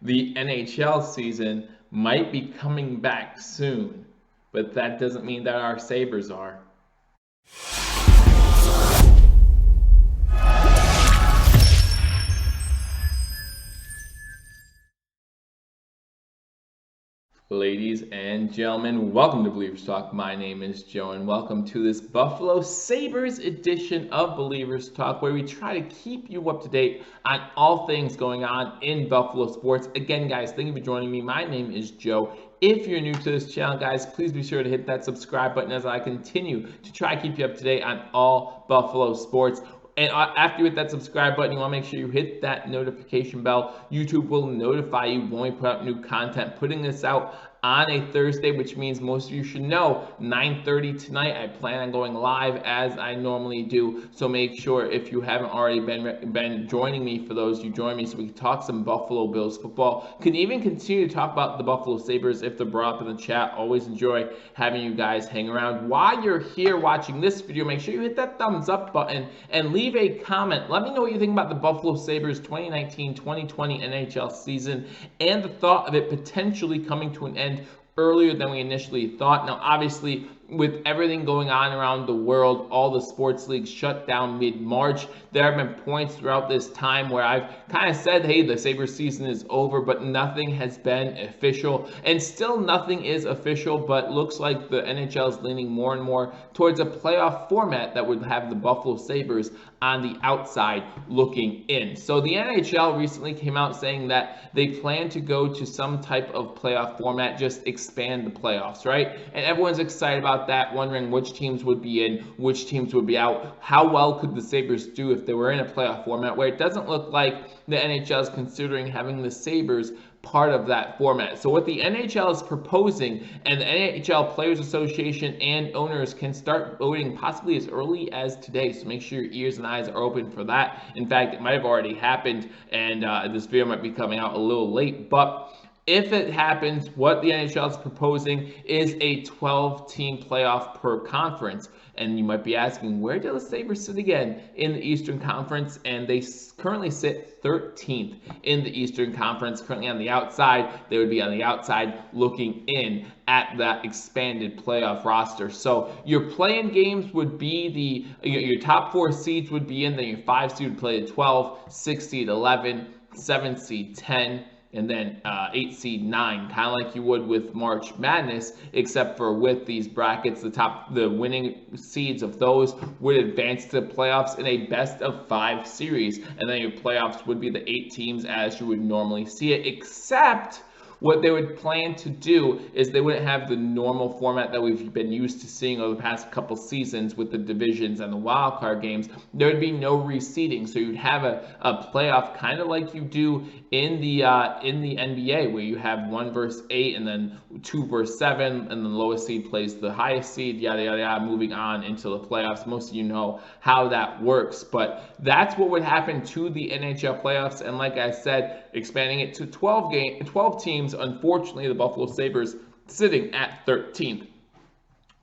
The NHL season might be coming back soon, but that doesn't mean that our Sabres are. Ladies and gentlemen, welcome to Billievers Talk. My name is Joe, and welcome to this Buffalo Sabres edition of Billievers Talk, where we try to keep you up to date on all things going on in Buffalo sports. Again, guys, thank you for joining me. My name is Joe. If you're new to this channel, guys, please be sure to hit that subscribe button as I continue to try to keep you up to date on all Buffalo sports. And after you hit that subscribe button, you want to make sure you hit that notification bell. YouTube will notify you when we put out new content. Putting this out on a Thursday, which means most of you should know 9:30 tonight. I plan on going live as I normally do. So make sure, if you haven't already been joining me, for those you join me, so we can talk some Buffalo Bills football. Can even continue to talk about the Buffalo Sabres if they're brought up in the chat. Always enjoy having you guys hang around. While you're here watching this video, make sure you hit that thumbs up button and leave a comment. Let me know what you think about the Buffalo Sabres 2019-2020 NHL season and the thought of it potentially coming to an end earlier than we initially thought. Now, obviously, with everything going on around the world, all the sports leagues shut down mid-March. There have been points throughout this time where I've kind of said, hey, the Sabres season is over, but nothing has been official. And still nothing is official, but looks like the NHL is leaning more and more towards a playoff format that would have the Buffalo Sabres on the outside looking in. So the NHL recently came out saying that they plan to go to some type of playoff format, just expand the playoffs, right? And everyone's excited about that, wondering which teams would be in, which teams would be out. How well could the Sabres do if they were in a playoff format, where it doesn't look like the NHL is considering having the Sabres part of that format. So what the NHL is proposing, and the NHL Players Association and owners can start voting possibly as early as today. So make sure your ears and eyes are open for that. In fact, it might have already happened, and this video might be coming out a little late, but if it happens, what the NHL is proposing is a 12-team playoff per conference. And you might be asking, where do the Sabres sit again in the Eastern Conference? And they currently sit 13th in the Eastern Conference, currently on the outside. They would be on the outside looking in at that expanded playoff roster. So your play-in games would be your top 4 seeds would be in, then your 5 seed would play at 12, 6 seed 11, 7 seed 10, and then 8 seed 9, kind of like you would with March Madness, except for with these brackets, the winning seeds of those would advance to the playoffs in a best of 5 series, and then your playoffs would be the 8 teams as you would normally see it, except what they would plan to do is they wouldn't have the normal format that we've been used to seeing over the past couple seasons with the divisions and the wild card games. There would be no reseeding, so you'd have a playoff kind of like you do in the NBA, where you have 1 versus 8 and then 2 versus 7, and then the lowest seed plays the highest seed, yada yada yada, moving on into the playoffs. Most of you know how that works, but that's what would happen to the NHL playoffs. And like I said, expanding it to 12 teams. Unfortunately, the Buffalo Sabres sitting at 13th.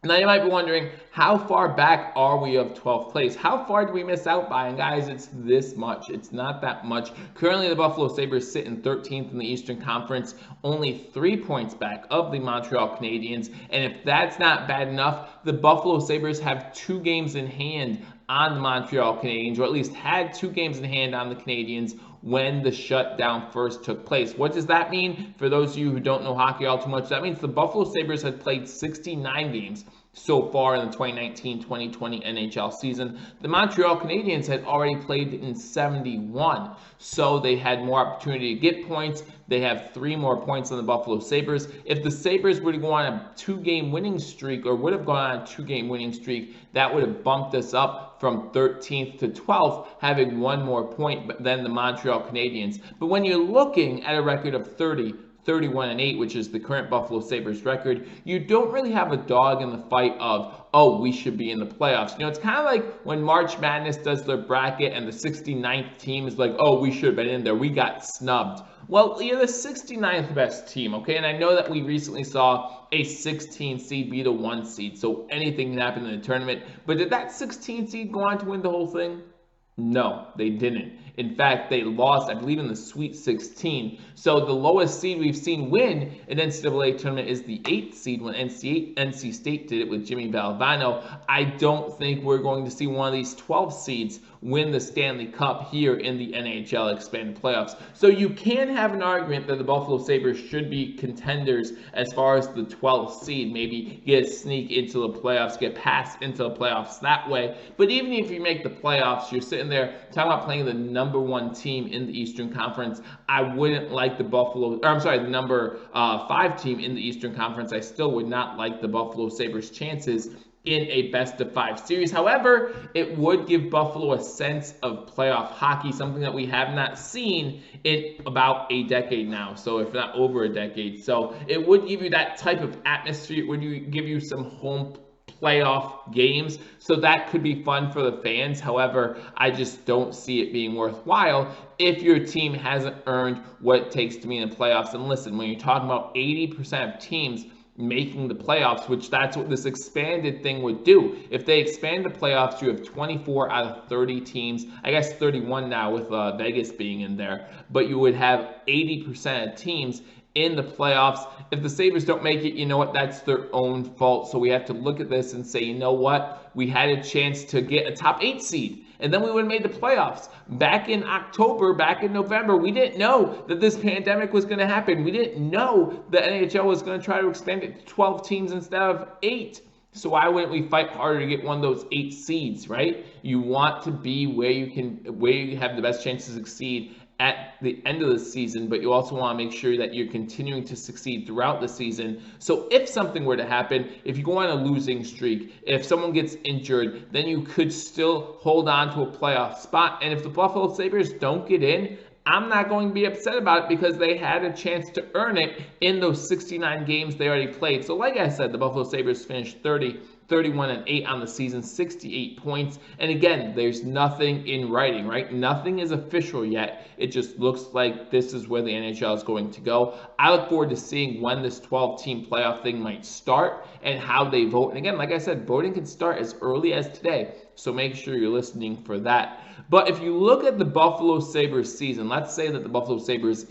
Now you might be wondering, how far back are we of 12th place? How far do we miss out by? And guys, it's this much. It's not that much. Currently, the Buffalo Sabres sit in 13th in the Eastern Conference, only 3 points back of the Montreal Canadiens. And if that's not bad enough, the Buffalo Sabres have 2 games in hand on the Montreal Canadiens, or at least had 2 games in hand on the Canadiens when the shutdown first took place. What does that mean? For those of you who don't know hockey all too much, that means the Buffalo Sabres had played 69 games so far in the 2019-2020 NHL season. The Montreal Canadiens had already played in 71, so they had more opportunity to get points. They have 3 more points than the Buffalo Sabres. If the Sabres were to go on a 2-game winning streak, or would have gone on a 2-game winning streak, that would have bumped us up from 13th to 12th, having 1 more point than the Montreal Canadiens. But when you're looking at a record of 30, 31-8, which is the current Buffalo Sabres record, you don't really have a dog in the fight of, oh, we should be in the playoffs. You know, it's kind of like when March Madness does their bracket and the 69th team is like, oh, we should have been in there. We got snubbed. Well, you're the 69th best team, okay? And I know that we recently saw a 16 seed beat a 1 seed, so anything can happen in the tournament. But did that 16 seed go on to win the whole thing? No, they didn't. In fact, they lost, I believe, in the Sweet 16. So the lowest seed we've seen win an NCAA tournament is the 8th seed when NC State did it with Jimmy Valvano. I don't think we're going to see one of these 12 seeds win the Stanley Cup here in the NHL expanded playoffs. So you can have an argument that the Buffalo Sabres should be contenders as far as the 12th seed, maybe get a sneak into the playoffs, get passed into the playoffs that way. But even if you make the playoffs, you're sitting there talking about playing the number 1 team in the Eastern Conference. I wouldn't like the the number 5 team in the Eastern Conference. I still would not like the Buffalo Sabres' chances in a best-of-5 series. However, it would give Buffalo a sense of playoff hockey, something that we have not seen in about a decade now, so if not over a decade. So it would give you that type of atmosphere. It would give you some home playoff games, so that could be fun for the fans. However, I just don't see it being worthwhile if your team hasn't earned what it takes to be in the playoffs. And listen, when you're talking about 80% of teams making the playoffs, which that's what this expanded thing would do. If they expand the playoffs, you have 24 out of 30 teams. I guess 31 now with Vegas being in there. But you would have 80% of teams in the playoffs. If the Sabres don't make it, you know what? That's their own fault. So we have to look at this and say, you know what? We had a chance to get a top 8 seed, and then we would have made the playoffs. Back in October, back in November, we didn't know that this pandemic was going to happen. We didn't know the NHL was going to try to expand it to 12 teams instead of 8. So why wouldn't we fight harder to get one of those 8 seeds, right? You want to be where you have the best chance to succeed at the end of the season, but you also want to make sure that you're continuing to succeed throughout the season. So if something were to happen, if you go on a losing streak, if someone gets injured, then you could still hold on to a playoff spot. And if the Buffalo Sabres don't get in, I'm not going to be upset about it because they had a chance to earn it in those 69 games they already played. So like I said, the Buffalo Sabres finished 31-8 on the season, 68 points. And again, there's nothing in writing, right? Nothing is official yet. It just looks like this is where the NHL is going to go. I look forward to seeing when this 12-team playoff thing might start and how they vote. And again, like I said, voting can start as early as today. So make sure you're listening for that. But if you look at the Buffalo Sabres season, let's say that the Buffalo Sabres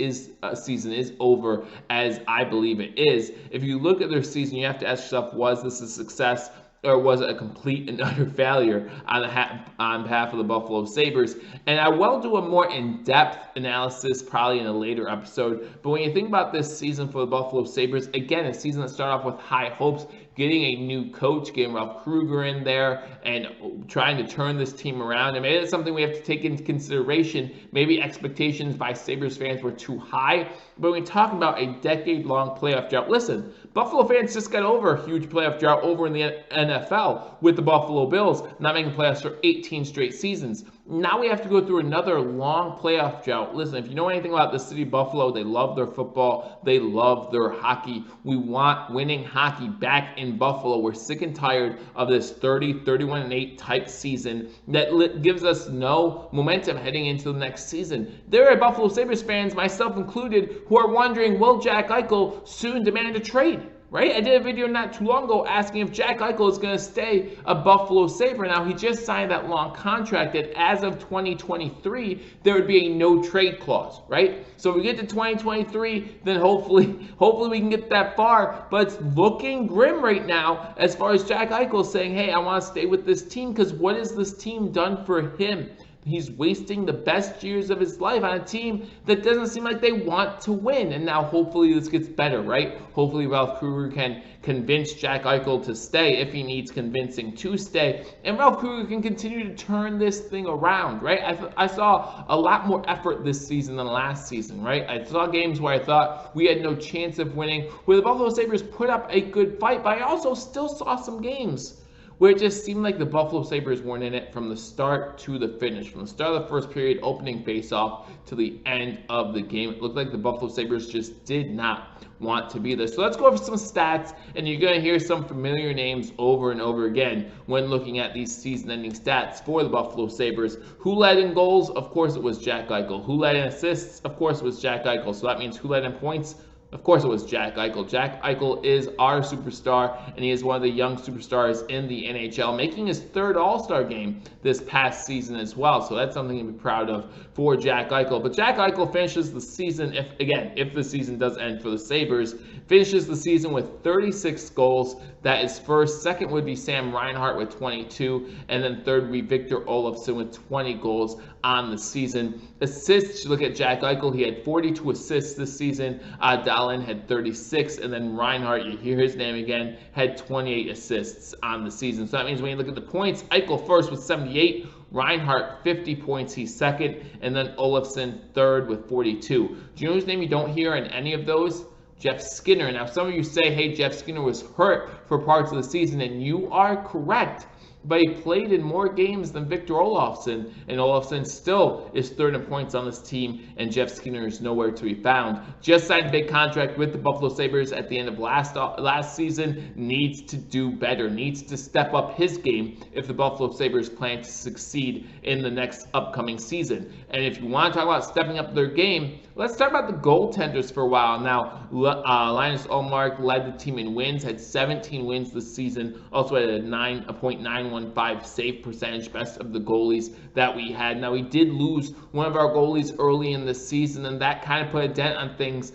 season is over, as I believe it is. If you look at their season, you have to ask yourself, was this a success or was it a complete and utter failure on behalf of the Buffalo Sabres? And I will do a more in-depth analysis probably in a later episode. But when you think about this season for the Buffalo Sabres, again, a season that started off with high hopes, getting a new coach, getting Ralph Krueger in there, and trying to turn this team around. And maybe that's something we have to take into consideration. Maybe expectations by Sabres fans were too high. But when we talk about a decade-long playoff drought, listen, Buffalo fans just got over a huge playoff drought over in the NFL with the Buffalo Bills not making playoffs for 18 straight seasons. Now we have to go through another long playoff drought. Listen, if you know anything about the city of Buffalo, they love their football. They love their hockey. We want winning hockey back in Buffalo. We're sick and tired of this 31-8 type season that gives us no momentum heading into the next season. There are Buffalo Sabres fans, myself included, who are wondering, will Jack Eichel soon demand a trade? Right? I did a video not too long ago asking if Jack Eichel is going to stay a Buffalo Sabre. Now, he just signed that long contract that as of 2023, there would be a no-trade clause, right? So if we get to 2023, then hopefully we can get that far. But it's looking grim right now as far as Jack Eichel saying, hey, I want to stay with this team because what has this team done for him? He's wasting the best years of his life on a team that doesn't seem like they want to win. And now hopefully this gets better, right? Hopefully Ralph Krueger can convince Jack Eichel to stay if he needs convincing to stay. And Ralph Krueger can continue to turn this thing around, right? I saw a lot more effort this season than last season, right? I saw games where I thought we had no chance of winning, where the Buffalo Sabres put up a good fight, but I also still saw some games where it just seemed like the Buffalo Sabres weren't in it from the start to the finish. From the start of the first period, opening faceoff, to the end of the game. It looked like the Buffalo Sabres just did not want to be there. So let's go over some stats, and you're going to hear some familiar names over and over again when looking at these season-ending stats for the Buffalo Sabres. Who led in goals? Of course it was Jack Eichel. Who led in assists? Of course it was Jack Eichel. So that means who led in points? Of course it was Jack Eichel. Jack Eichel is our superstar, and he is one of the young superstars in the NHL, making his third All-Star game this past season as well. So that's something to be proud of for Jack Eichel. But Jack Eichel finishes the season, if the season does end for the Sabres, finishes the season with 36 goals. That is first. Second would be Sam Reinhart with 22, and then third would be Victor Olofsson with 20 goals on the season. Assists, you look at Jack Eichel, he had 42 assists this season. Dahlin had 36, and then Reinhart, you hear his name again, had 28 assists on the season. So that means when you look at the points, Eichel first with 78, Reinhart 50 points, he's second, and then Olofsson third with 42. Do you know whose name you don't hear in any of those? Jeff Skinner. Now, some of you say, hey, Jeff Skinner was hurt for parts of the season, and you are correct. But he played in more games than Victor Olofsson, and Olofsson still is third in points on this team, and Jeff Skinner is nowhere to be found. Just signed a big contract with the Buffalo Sabres at the end of last season, needs to do better, needs to step up his game if the Buffalo Sabres plan to succeed in the next upcoming season. And if you want to talk about stepping up their game, let's talk about the goaltenders for a while. Now, Linus Ullmark led the team in wins, had 17 wins this season, also had a 9.915 save percentage, best of the goalies that we had. Now, we did lose one of our goalies early in the season, and that kind of put a dent on things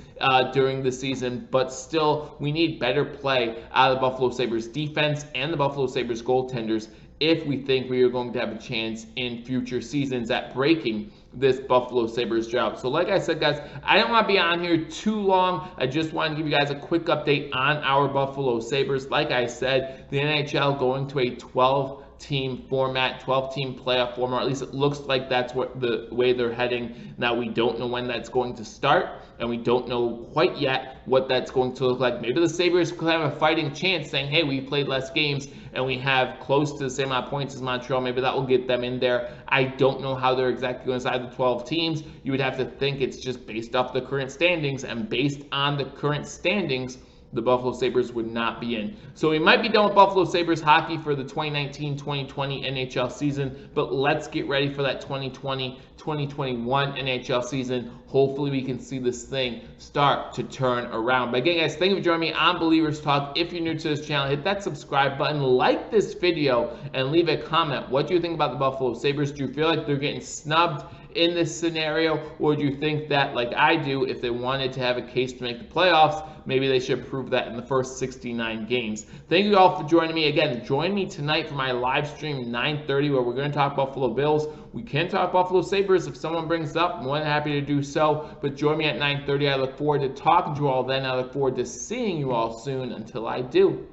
during the season, but still, we need better play out of the Buffalo Sabres defense and the Buffalo Sabres goaltenders if we think we are going to have a chance in future seasons at breaking this Buffalo Sabres drought. So like I said, guys, I don't want to be on here too long. I just want to give you guys a quick update on our Buffalo Sabres. Like I said, the NHL going to a 12-team format, 12-team playoff format. At least it looks like that's what the way they're heading. Now, we don't know when that's going to start, and we don't know quite yet what that's going to look like. Maybe the Sabres could have a fighting chance saying, hey, we played less games and we have close to the same amount of points as Montreal. Maybe that will get them in there. I don't know how they're exactly going to decide the 12 teams. You would have to think it's just based off the current standings, and based on the current standings, the Buffalo Sabres would not be in. So we might be done with Buffalo Sabres hockey for the 2019-2020 NHL season, but let's get ready for that 2020-2021 NHL season. Hopefully we can see this thing start to turn around. But again, guys, thank you for joining me on Believers Talk. If you're new to this channel, hit that subscribe button, like this video, and leave a comment. What do you think about the Buffalo Sabres? Do you feel like they're getting snubbed in this scenario, or do you think that, like I do, if they wanted to have a case to make the playoffs, maybe they should prove that in the first 69 games? Thank you all for joining me. Again, join me tonight for my live stream 9:30, where we're going to talk Buffalo Bills. We can talk Buffalo Sabres if someone brings it up. I'm more than happy to do so, but join me at 9:30. I look forward to talking to you all then. I look forward to seeing you all soon. Until I do,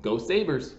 go Sabres.